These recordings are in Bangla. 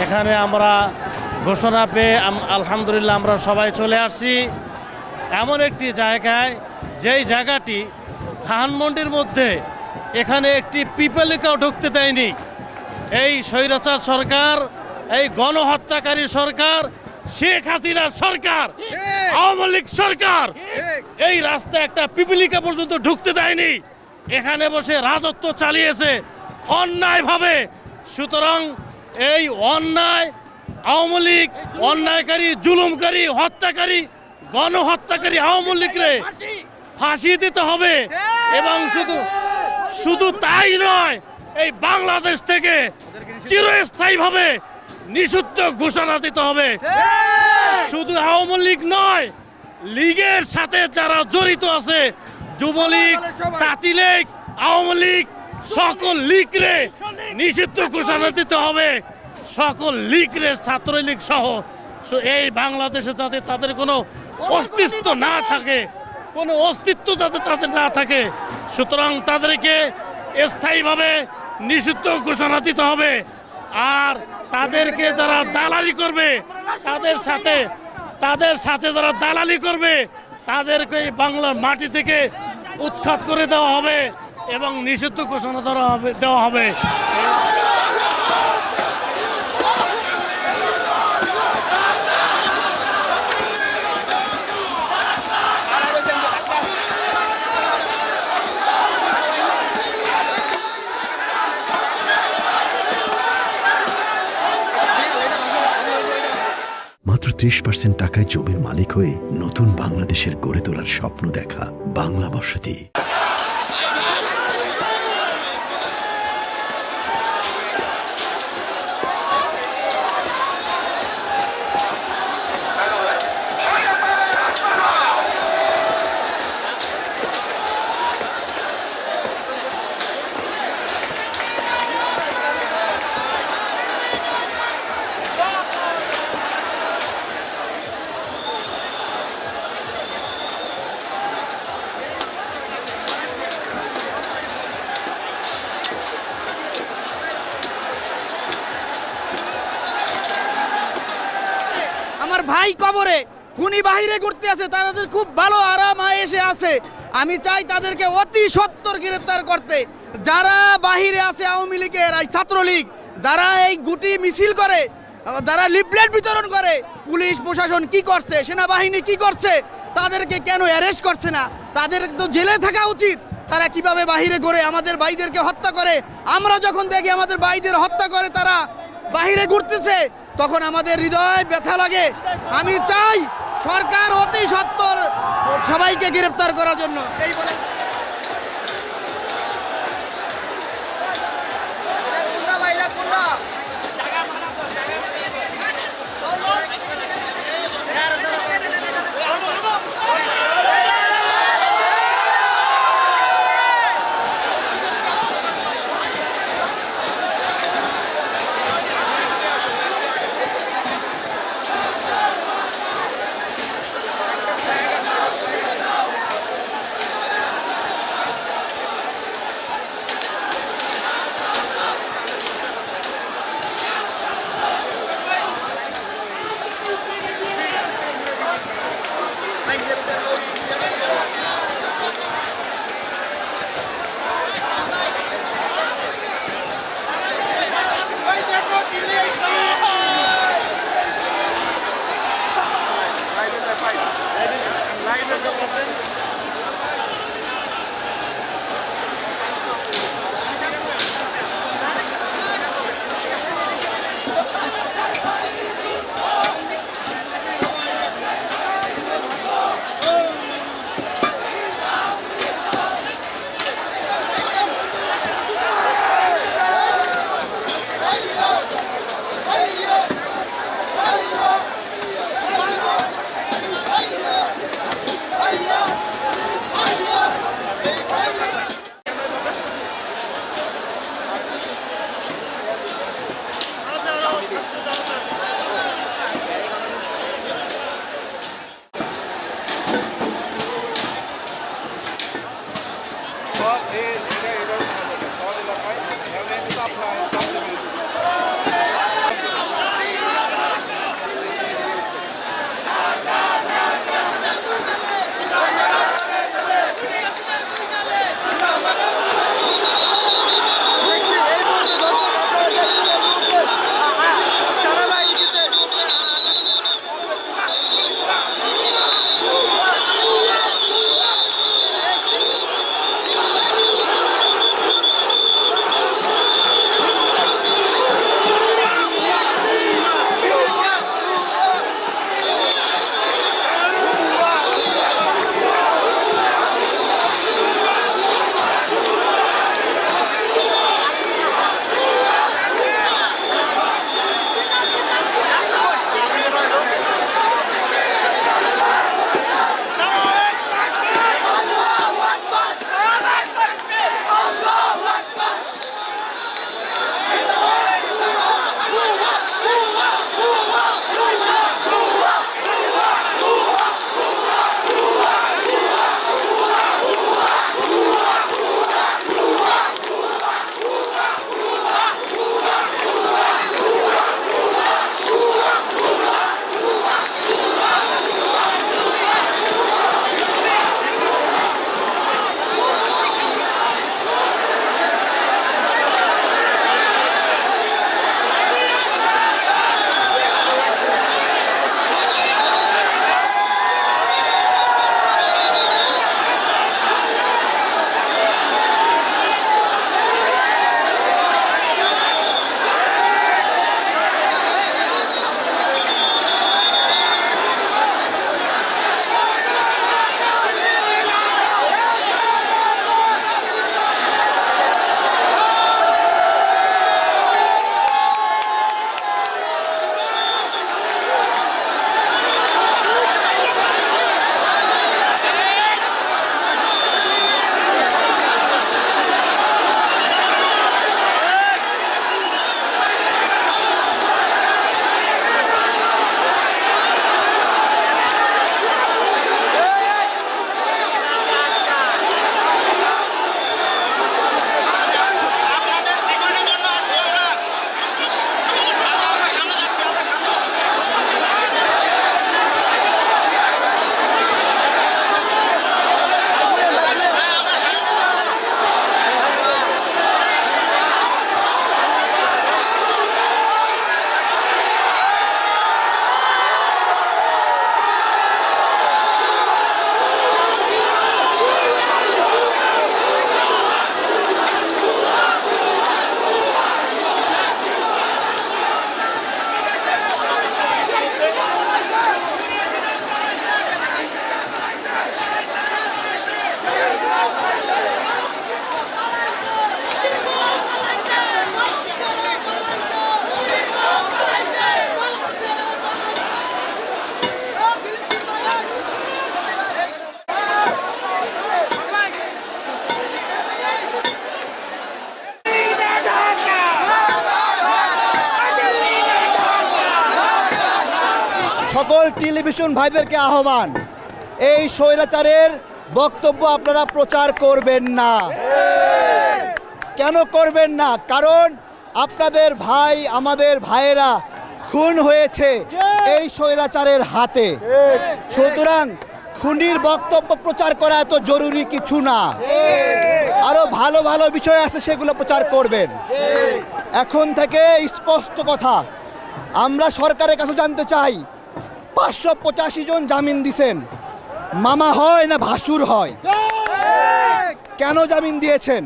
এখানে আমরা ঘোষণা পেয়ে আলহামদুলিল্লাহ আমরা সবাই চলে আসছি এমন একটি জায়গায়, যেই জায়গাটি ধানমন্ডির মধ্যে এখানে একটি পিপলিকাও ঢুকতে দেয়নি। এই স্বৈরাচার সরকার, এই গণহত্যাকারী সরকার, শেখ হাসিনার সরকার, আওয়ামী লীগ সরকার এই রাস্তায় একটা পিপলিকা পর্যন্ত ঢুকতে দেয়নি। এখানে বসে রাজত্ব চালিয়েছে অন্যায়ভাবে। সুতরাং এই অন্যায় আওয়ামী লীগ, অন্যায়কারী, জুলুমকারী, হত্যাকারী, গণহত্যাকারী আওয়ামী লীগরে ফাঁসি দিতে হবে। এবং শুধু তাই নয়, এই বাংলাদেশ থেকে চিরস্থায়ীভাবে নিষিদ্ধ ঘোষণা দিতে হবে। শুধু আওয়ামী লীগ নয়, লীগের সাথে যারা জড়িত আছে, যুবলীগ, তাঁতি লীগ, আওয়ামী লীগ, সকল লীগরে নিষিদ্ধ ঘোষণা দিতে হবে। সকল লীগরে, ছাত্রলীগ সহ এই বাংলাদেশে যাতে তাদের কোনো অস্তিত্ব না থাকে, কোনো অস্তিত্ব যাতে তাদের না থাকে, সুতরাং তাদেরকে স্থায়ীভাবে নিষিদ্ধ ঘোষণা দিতে হবে। আর তাদেরকে যারা দালালি করবে, তাদের সাথে যারা দালালি করবে, তাদেরকে এই বাংলার মাটি থেকে উৎখাত করে দেওয়া হবে এবং নিষিদ্ধ ঘোষণা দেওয়া হবে। মাত্র 30% টাকায় জমির মালিক হয়ে নতুন বাংলাদেশের গড়ে তোলার স্বপ্ন দেখা বাংলা বসতি। আমার ভাই কবরে, খুনি বাহিরে ঘুরতে আছে, তাদের খুব ভালো আরাম এসে আছে। আমি চাই তাদেরকে অতি সত্বর গ্রেফতার করতে। যারা বাহিরে আছে আওয়ামী লীগের, ছাত্রলীগ, যারা এই গুটি মিছিল করে, যারা লিফলেট বিতরণ করে, পুলিশ প্রশাসন কি করছে, সেনাবাহিনী কি করছে, তাদেরকে কেন অ্যারেস্ট করছে না? তাদের তো জেলে থাকা উচিত। তারা কিভাবে বাহিরে ঘুরে আমাদের ভাইদেরকে হত্যা করে। আমরা যখন দেখি আমাদের ভাইদের হত্যা করে তারা বাহিরে ঘুরতেছে, তখন আমাদের হৃদয় ব্যথা লাগে। আমি চাই সরকার অতি সত্বর সবাইকে গ্রেফতার করার জন্য। এই বলে সকল টেলিভিশন ভাইদেরকে আহ্বান, এই স্বৈরাচারের বক্তব্য আপনারা প্রচার করবেন না। কেন করবেন না? কারণ আপনাদের ভাই, আমাদের ভাইয়েরা খুন হয়েছে এই স্বৈরাচারের হাতে। সুতরাং খুনির বক্তব্য প্রচার করা এত জরুরি কিছু না। আরো ভালো ভালো বিষয় আছে, সেগুলো প্রচার করবেন। এখন থেকে স্পষ্ট কথা, আমরা সরকারের কাছে জানতে চাই, 585 জন জামিন দিছেন, মামা হয় না ভাসুর হয়? কেন জামিন দিয়েছেন?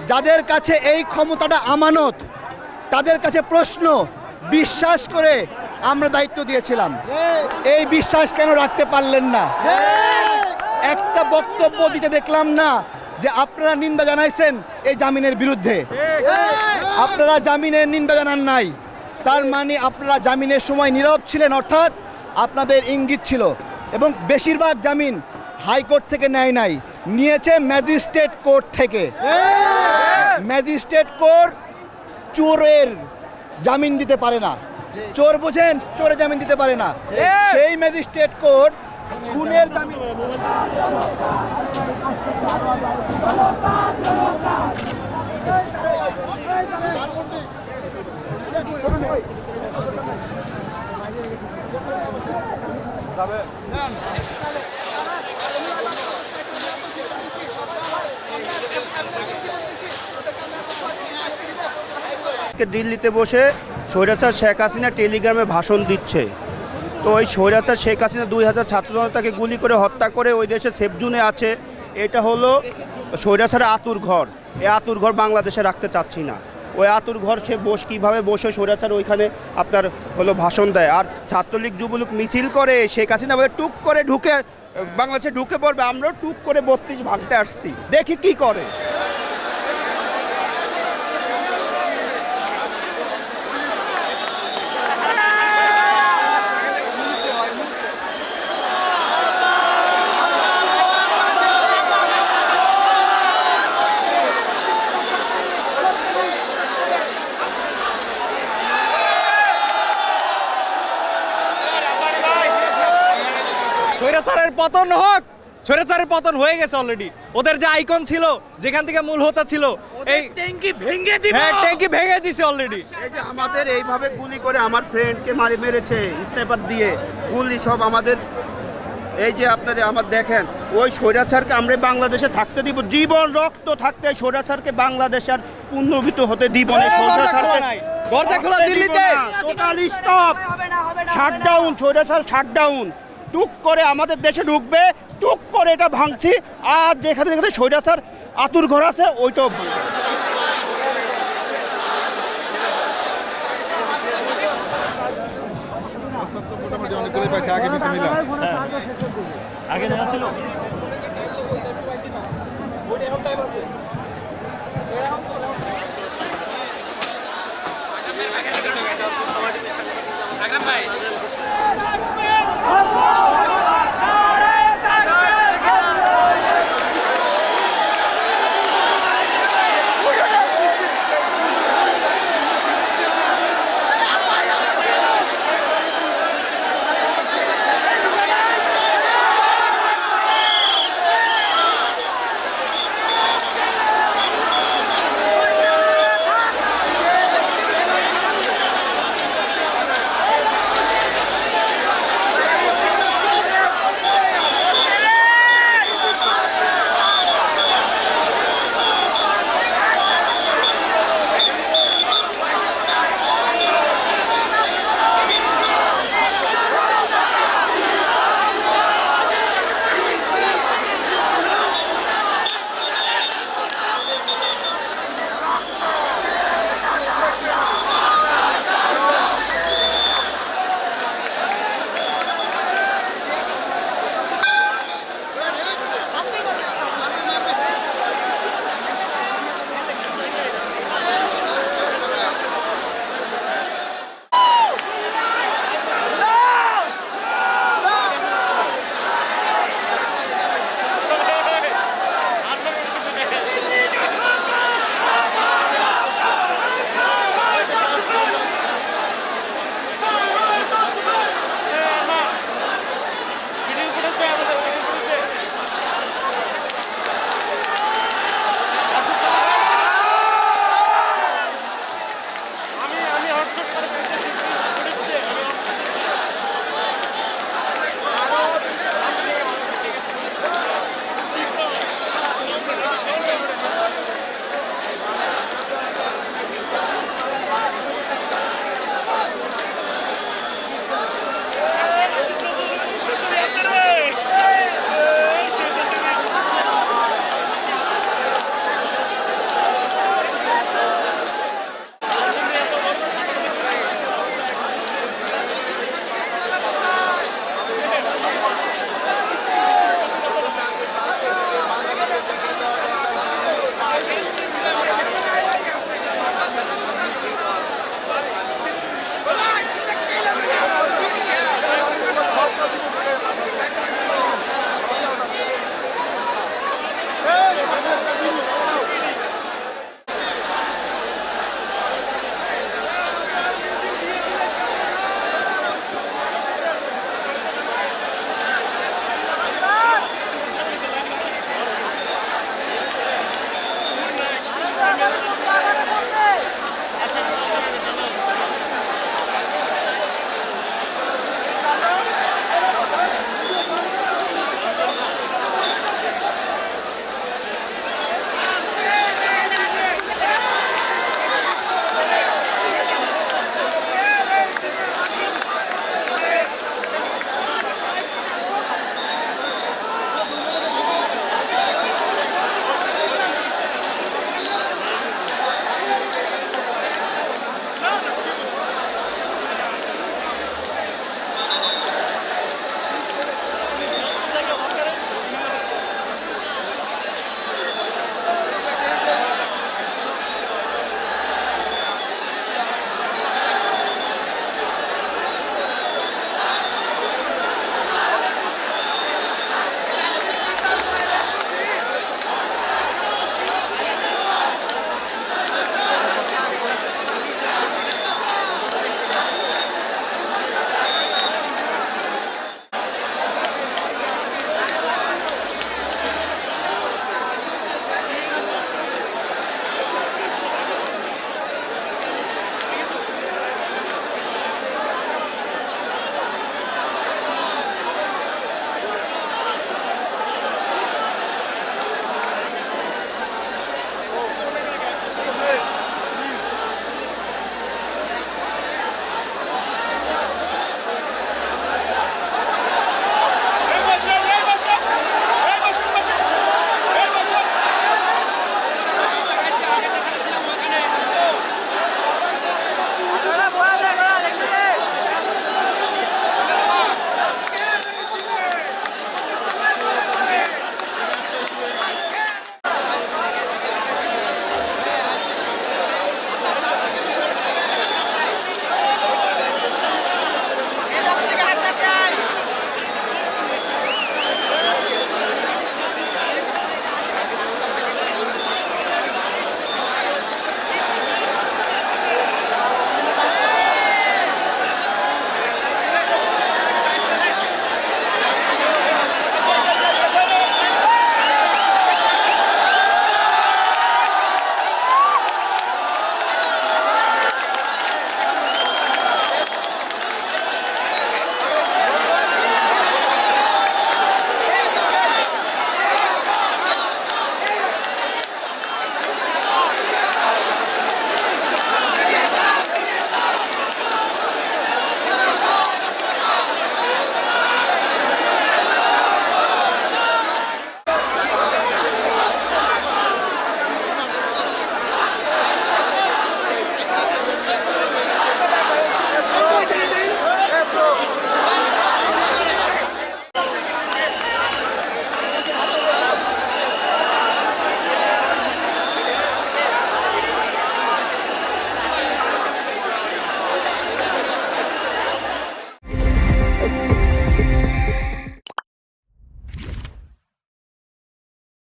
যাদের কাছে এই ক্ষমতাটা আমানত, তাদের কাছে প্রশ্ন, বিশ্বাস করে আমরা দায়িত্ব দিয়েছিলাম, এই বিশ্বাস কেন রাখতে পারলেন না? একটা বক্তব্য দিতে দেখলাম না যে আপনারা নিন্দা জানাইছেন এই জামিনের বিরুদ্ধে। আপনারা জামিনের নিন্দা জানান নাই, তার মানে আপনারা জামিনের সময় নীরব ছিলেন, অর্থাৎ আপনাদের ইঙ্গিত ছিল। এবং বেশিরভাগ জামিন হাইকোর্ট থেকে নেয় নাই, নিয়েছে ম্যাজিস্ট্রেট কোর্ট থেকে। ম্যাজিস্ট্রেট কোর্ট চোরের জামিন দিতে পারে না, চোর বোঝেন, চোরে জামিন দিতে পারে না। সেই ম্যাজিস্ট্রেট কোর্ট খুনের জামিন। দিল্লিতে বসে স্বৈরাচার শেখ হাসিনা টেলিগ্রামে ভাষণ দিচ্ছে। তো ওই স্বৈরাচার শেখ হাসিনা 2000 ছাত্র জনতাকে গুলি করে হত্যা করে ওই দেশে সেফ জোনে আছে। এটা হলো স্বৈরাচারের আতুর ঘর। এই আতুর ঘর বাংলাদেশে রাখতে চাচ্ছি না। ওই আতুর ঘর সে কীভাবে বসে স্বৈরাচার ওইখানে আপনার হলো ভাষণ দেয়, আর ছাত্রলীগ যুবলীগ মিছিল করে, শেখ হাসিনা আমাদের টুক করে ঢুকে বাংলাদেশে ঢুকে পড়বে, আমরাও টুক করে 32 ভাঙতে আসছি, দেখি কি করে। স্বৈরাচারের পতন হোক, স্বৈরাচারের পতন হয়ে গেছে অলরেডি। ওদের যে আইকন ছিল, যেখান থেকে মূল হোতা ছিল, এই ট্যাঙ্কি ভেঙে দিবে, হ্যাঁ ট্যাঙ্কি ভেঙে দিছে অলরেডি। এই যে আমাদের এইভাবে গুলি করে আমার ফ্রেন্ডকে মেরেছে স্নাইপার দিয়ে, গুলি সব আমাদের। এই যে আপনারা আমার দেখেন, ওই স্বৈরাচারকে আমরা বাংলাদেশে থাকতে দিব, জীবন রক্ত থাকতে স্বৈরাচারকে বাংলাদেশের পুনর্জীবিত হতে দিব না। দরজা খোলা দিল্লিতে, টোটালি স্টপ, শাটডাউন, স্বৈরাচার শাটডাউন। টুক করে আমাদের দেশে ঢুকবে, টুক করে এটা ভাঙছি। আর যেখানে যেখানে স্বৈরাচার আতুর ঘর আছে ওইটাও ভাঙবে। আগে নেওয়া ছিল। ভাই